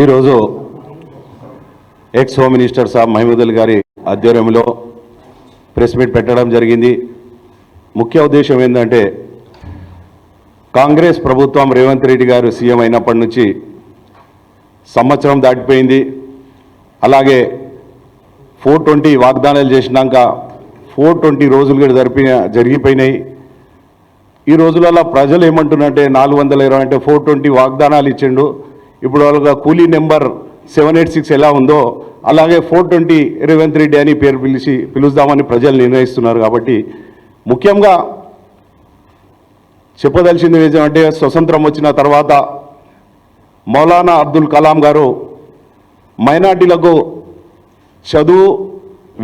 ఈరోజు X home minister సాబ్ మహమూదుల్ గారి ఆధ్వర్యంలో ప్రెస్ మీట్ పెట్టడం జరిగింది. ముఖ్య ఉద్దేశం ఏంటంటే కాంగ్రెస్ ప్రభుత్వం రేవంత్ రెడ్డి గారు సీఎం అయినప్పటి నుంచి సంవత్సరం దాటిపోయింది. అలాగే 420 వాగ్దానాలు చేసినాక 420 రోజులు కూడా జరిగిపోయినాయి. ఈ రోజులలో ప్రజలు ఏమంటున్నారంటే 420 అంటే 420 వాగ్దానాలు ఇచ్చిండు. ఇప్పుడు వాళ్ళ కూలీ నెంబర్ 786 ఎలా ఉందో అలాగే 420 రేవంత్ రెడ్డి అని పేరు పిలుద్దామని ప్రజలు నిర్ణయిస్తున్నారు. కాబట్టి ముఖ్యంగా చెప్పదలిచింది ఏమంటే స్వతంత్రం వచ్చిన తర్వాత మౌలానా అబ్దుల్ కలాం గారు మైనార్టీలకు చదువు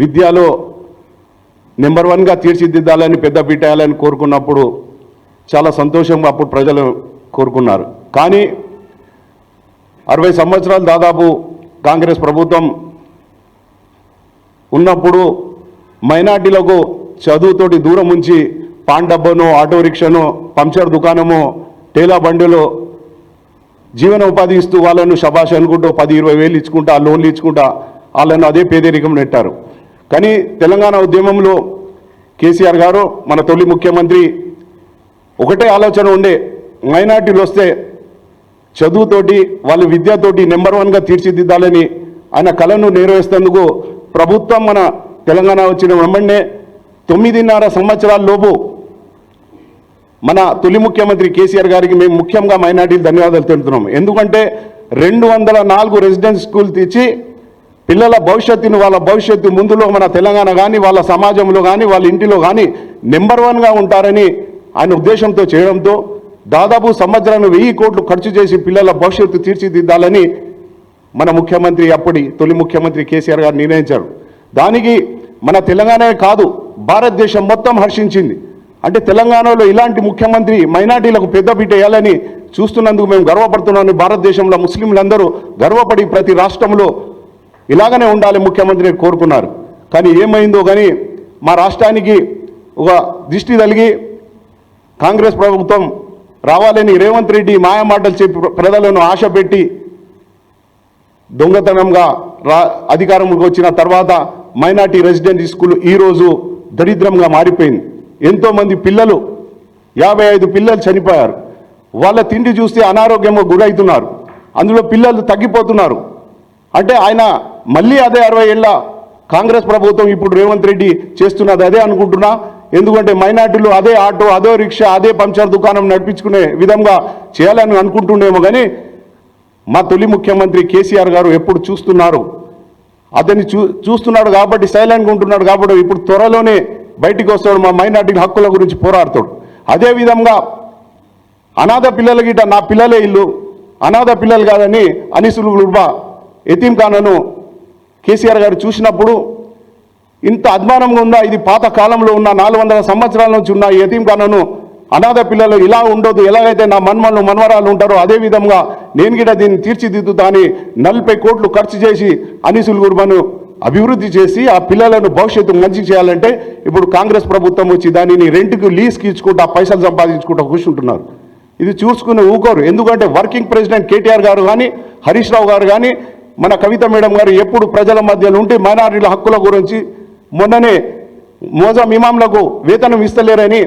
విద్యలో నెంబర్ 1గా తీర్చిదిద్దాలని పెద్దపీట వేయాలని కోరుకున్నప్పుడు చాలా సంతోషంగా అప్పుడు ప్రజలు కోరుకున్నారు. కానీ 60 సంవత్సరాలు దాదాపు కాంగ్రెస్ ప్రభుత్వం ఉన్నప్పుడు మైనార్టీలకు చదువుతోటి దూరం ఉంచి పాన్ డబ్బను, ఆటో రిక్షను, పంచర్ దుకాణము, టేలా బండిలో జీవన ఉపాధి ఇస్తూ వాళ్ళను శబాష్ అనుకుంటూ 10-20 వేలు ఇచ్చుకుంటా లోన్లు ఇచ్చుకుంటా వాళ్ళను అదే పేదరికం నెట్టారు. కానీ తెలంగాణ ఉద్యమంలో కేసీఆర్ గారు మన తొలి ముఖ్యమంత్రి ఒకటే ఆలోచన ఉండే, మైనార్టీలు వస్తే చదువుతోటి వాళ్ళ విద్యతోటి నెంబర్ 1గా తీర్చిదిద్దాలని ఆయన కళను నెరవేర్చేందుకు ప్రభుత్వం మన తెలంగాణ వచ్చిన వెంబడే 9.5 సంవత్సరాల లోపు మన తొలి ముఖ్యమంత్రి కేసీఆర్ గారికి మేము ముఖ్యంగా మైనార్టీలు ధన్యవాదాలు తెలుపుతున్నాం. ఎందుకంటే 204 రెసిడెన్స్ స్కూల్ తెచ్చి పిల్లల భవిష్యత్తును వాళ్ళ భవిష్యత్తు ముందులో మన తెలంగాణ కానీ వాళ్ళ సమాజంలో కానీ వాళ్ళ ఇంటిలో కానీ నెంబర్ 1గా ఉంటారని ఆయన ఉద్దేశంతో చేయడంతో దాదాపు సంవత్సరాన్ని 1000 కోట్లు ఖర్చు చేసి పిల్లల భవిష్యత్తు తీర్చిదిద్దాలని మన ముఖ్యమంత్రి అప్పటి తొలి ముఖ్యమంత్రి కేసీఆర్ గారు నిర్ణయించారు. దానికి మన తెలంగాణే కాదు భారతదేశం మొత్తం హర్షించింది. అంటే తెలంగాణలో ఇలాంటి ముఖ్యమంత్రి మైనార్టీలకు పెద్దపీట వేయాలని చూస్తున్నందుకు మేము గర్వపడుతున్నామని భారతదేశంలో ముస్లింలందరూ గర్వపడి ప్రతి రాష్ట్రంలో ఇలాగనే ఉండాలి ముఖ్యమంత్రిని కోరుకున్నారు. కానీ ఏమైందో కానీ మా రాష్ట్రానికి ఒక దిష్టి తగిలి కాంగ్రెస్ ప్రభుత్వం రావాలని రేవంత్ రెడ్డి మాయమాటలు చెప్పి ప్రజలను ఆశ పెట్టి దొంగతనంగా అధికారంలోకి వచ్చిన తర్వాత మైనార్టీ రెసిడెన్సీ స్కూల్ ఈరోజు దరిద్రంగా మారిపోయింది. ఎంతోమంది పిల్లలు 55 పిల్లలు చనిపోయారు. వాళ్ళ తిండి చూస్తే అనారోగ్యంగా గురవుతున్నారు. అందులో పిల్లలు తగ్గిపోతున్నారు. అంటే ఆయన మళ్ళీ అదే 60 ఏళ్ళ కాంగ్రెస్ ప్రభుత్వం ఇప్పుడు రేవంత్ రెడ్డి చేస్తున్నది అదే అనుకుంటున్నా. ఎందుకంటే మైనార్టీలు అదే ఆటో, అదే రిక్షా, అదే పంచర్ దుకాణం నడిపించుకునే విధంగా చేయాలని అనుకుంటుండేమో. కానీ మా తొలి ముఖ్యమంత్రి కేసీఆర్ గారు ఎప్పుడు చూస్తున్నారు, అతన్ని చూస్తున్నాడు కాబట్టి సైలెంట్గా ఉంటున్నాడు. కాబట్టి ఇప్పుడు త్వరలోనే బయటికి వస్తాడు, మా మైనార్టీ హక్కుల గురించి పోరాడతాడు. అదేవిధంగా అనాథ పిల్లల గిట్ట నా పిల్లలే ఇల్లు, అనాథ పిల్లలు కాదని అనిసులుబా ఎతీంఖానాను కేసీఆర్ గారు చూసినప్పుడు ఇంత అద్మానంగా ఉందా, ఇది పాత కాలంలో ఉన్న 400 సంవత్సరాల నుంచి ఉన్న యతీంఖానాను అనాథ పిల్లలు ఇలా ఉండదు, ఎలాగైతే నా మన్మలు మన్వరాలు ఉంటారో అదేవిధంగా నేను కూడా దీన్ని తీర్చిదిద్దుతా అని 40 కోట్లు ఖర్చు చేసి అనిసుల్ గుర్బాను అభివృద్ధి చేసి ఆ పిల్లలను భవిష్యత్తు మంచి చేయాలంటే ఇప్పుడు కాంగ్రెస్ ప్రభుత్వం వచ్చి దానిని రెంట్కి లీజ్కి ఇచ్చుకుంటూ పైసలు సంపాదించుకుంటూ కూర్చుంటున్నారు. ఇది చూసుకుని ఊకోరు. ఎందుకంటే వర్కింగ్ ప్రెసిడెంట్ కేటీఆర్ గారు కానీ, హరీష్ రావు గారు కానీ, మన కవిత మేడం గారు ఎప్పుడు ప్రజల మధ్యలో ఉంటే మైనారిటీల హక్కుల గురించి మొన్ననే మోజాం ఇమాంలకు వేతనం ఇస్తలేరని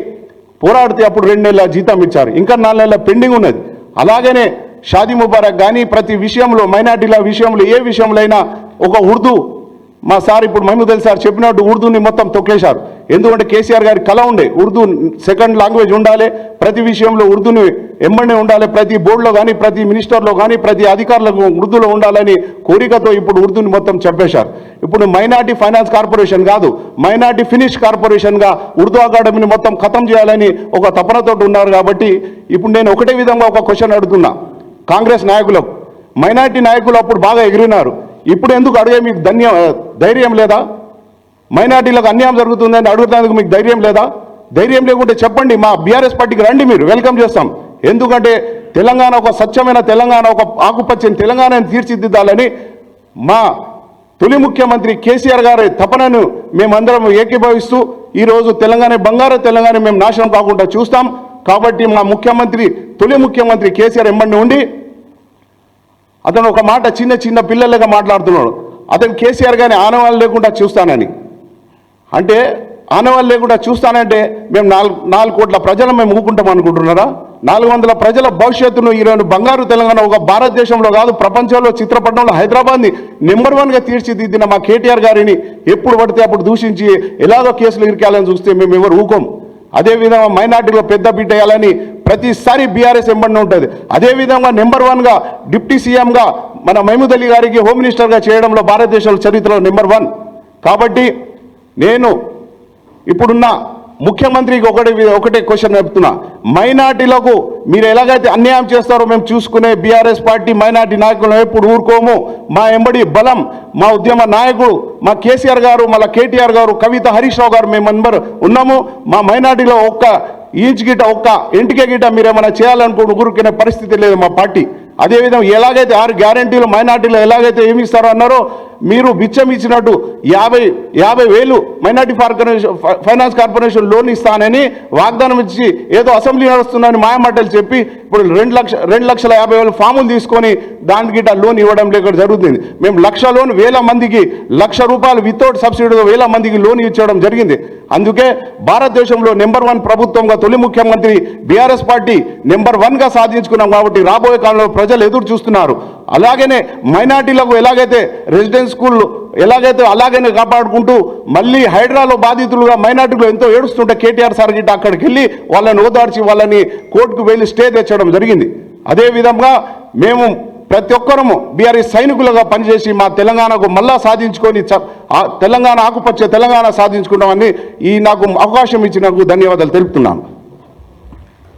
పోరాడితే అప్పుడు 2 నెలల జీతం ఇచ్చారు. ఇంకా 4 నెలల పెండింగ్ ఉన్నది. అలాగనే షాదీ ముబారక్ కానీ ప్రతి విషయంలో మైనార్టీల విషయంలో ఏ విషయంలో అయినా ఒక ఉర్దూ మా సార్ ఇప్పుడు మహమూదుల్ సార్ చెప్పినట్టు ఉర్దూని మొత్తం తొక్కేశారు. ఎందుకంటే కేసీఆర్ గారి కళ ఉండే ఉర్దూ సెకండ్ లాంగ్వేజ్ ఉండాలి, ప్రతి విషయంలో ఉర్దూని ఎమ్మడే ఉండాలి, ప్రతి బోర్డులో కానీ ప్రతి మినిస్టర్లో కానీ ప్రతి అధికారులకు ఉర్దూలో ఉండాలని కోరికతో ఇప్పుడు ఉర్దూని మొత్తం చెప్పేశారు. ఇప్పుడు మైనార్టీ ఫైనాన్స్ కార్పొరేషన్ కాదు, మైనార్టీ ఫినిష్ కార్పొరేషన్గా ఉర్దూ అకాడమీని మొత్తం ఖతం చేయాలని ఒక తపనతో ఉన్నారు. కాబట్టి ఇప్పుడు నేను ఒకటే విధంగా ఒక క్వశ్చన్ అడుగుతున్నా కాంగ్రెస్ నాయకులకు. మైనార్టీ నాయకులు అప్పుడు బాగా ఎగిరినారు, ఇప్పుడు ఎందుకు అడిగే మీకు ధైర్యం లేదా? మైనార్టీలకు అన్యాయం జరుగుతుందని అడుగుతానికి మీకు ధైర్యం లేదా? ధైర్యం లేకుంటే చెప్పండి, మా బీఆర్ఎస్ పార్టీకి రండి, మీరు వెల్కమ్ చేస్తాం. ఎందుకంటే తెలంగాణ ఒక స్వచ్ఛమైన తెలంగాణ, ఒక ఆకుపచ్చని తెలంగాణను తీర్చిదిద్దాలని మా తొలి ముఖ్యమంత్రి కేసీఆర్ గారి తపనను మేమందరం ఏకీభవిస్తూ ఈరోజు తెలంగాణ బంగారు తెలంగాణ మేము నాశనం కాకుండా చూస్తాం. కాబట్టి మా ముఖ్యమంత్రి తొలి ముఖ్యమంత్రి కేసీఆర్ ఎంబడి ఉండి అతను ఒక మాట చిన్న చిన్న పిల్లలుగా మాట్లాడుతున్నాడు. అతను కేసీఆర్ గారిని ఆనవాళ్ళు లేకుండా చూస్తానని, అంటే ఆనవాళ్ళు లేకుండా చూస్తానంటే మేము 4 కోట్ల ప్రజలు మేము ఊకుంటాం అనుకుంటున్నారా? 400 ప్రజల భవిష్యత్తును ఈరోజు బంగారు తెలంగాణ ఒక భారతదేశంలో కాదు ప్రపంచంలో చిత్రపటంలో హైదరాబాద్ని నెంబర్ 1గా తీర్చిదిద్దిన మా కేటీఆర్ గారిని ఎప్పుడు పడితే అప్పుడు దూషించి ఎలాగో కేసులు ఇరికాలని చూస్తే మేము ఎవరు ఊకోం. అదేవిధంగా మైనార్టీలో పెద్ద బిడ్డ వేయాలని ప్రతిసారి బీఆర్ఎస్ ఎంబడిన ఉంటుంది. అదేవిధంగా నెంబర్ 1గా డిప్యూటీ సీఎంగా మన మహమూద్ అలీ గారికి హోమ్ మినిస్టర్గా చేయడంలో భారతదేశంలో చరిత్రలో నెంబర్ 1. కాబట్టి నేను ఇప్పుడున్న ముఖ్యమంత్రికి ఒకటే క్వశ్చన్ చెప్తున్నా, మైనార్టీలకు మీరు ఎలాగైతే అన్యాయం చేస్తారో మేము చూసుకునే బీఆర్ఎస్ పార్టీ మైనార్టీ నాయకులను ఎప్పుడు ఊరుకోము. మా ఎంబడి బలం, మా ఉద్యమ నాయకుడు మా కేసీఆర్ గారు, మళ్ళీ కేటీఆర్ గారు, కవిత, హరీష్ రావు గారు మేము అందరూ ఉన్నాము. మా మైనార్టీలో ఒక్క ఇంచ్ గిట్ట ఒక్క ఇంటికే గిట్ట మీరేమైనా చేయాలనుకుంటూ ఊరుకునే పరిస్థితి లేదు మా పార్టీ. అదేవిధంగా ఎలాగైతే 6 గ్యారంటీలు మైనార్టీలో ఎలాగైతే ఏమి ఇస్తారో అన్నారో మీరు బిచ్చం ఇచ్చినట్టు 50,000 మైనార్టీ ఫైనాన్స్ కార్పొరేషన్ లోన్ ఇస్తానని వాగ్దానం ఇచ్చి ఏదో అసెంబ్లీ నడుస్తుందని మాయమాటలు చెప్పి ఇప్పుడు 2,50,000 ఫాములు తీసుకొని దానికి లోన్ ఇవ్వడం లేకుండా జరుగుతుంది. మేము 1,00,000 లోన్ 1,000 మందికి ₹1,00,000 వితౌట్ సబ్సిడీతో 1,000 మందికి లోన్ ఇచ్చడం జరిగింది. అందుకే భారతదేశంలో నెంబర్ 1 ప్రభుత్వంగా తొలి ముఖ్యమంత్రి బీఆర్ఎస్ పార్టీ నెంబర్ 1గా సాధించుకున్నాం. కాబట్టి రాబోయే కాలంలో ప్రజలు ఎదురు చూస్తున్నారు. అలాగనే మైనార్టీలకు ఎలాగైతే రెసిడెన్స్ స్కూల్ ఎలాగైతే అలాగనే కాపాడుకుంటూ మళ్ళీ హైడ్రాలో బాధితులుగా మైనార్టీలు ఎంతో ఏడుస్తుంటే కేటీఆర్ సార్ గిట్ట అక్కడికి వెళ్ళి వాళ్ళని ఓదార్చి వాళ్ళని కోర్టుకు వెళ్ళి స్టే తెచ్చడం జరిగింది. అదేవిధంగా మేము ప్రతి ఒక్కరము బీఆర్ఎస్ సైనికులుగా పనిచేసి మా తెలంగాణకు మళ్ళా సాధించుకొని తెలంగాణ ఆకుపచ్చ తెలంగాణ సాధించుకుంటామని నాకు అవకాశం ఇచ్చినందుకు ధన్యవాదాలు తెలుపుతున్నాను.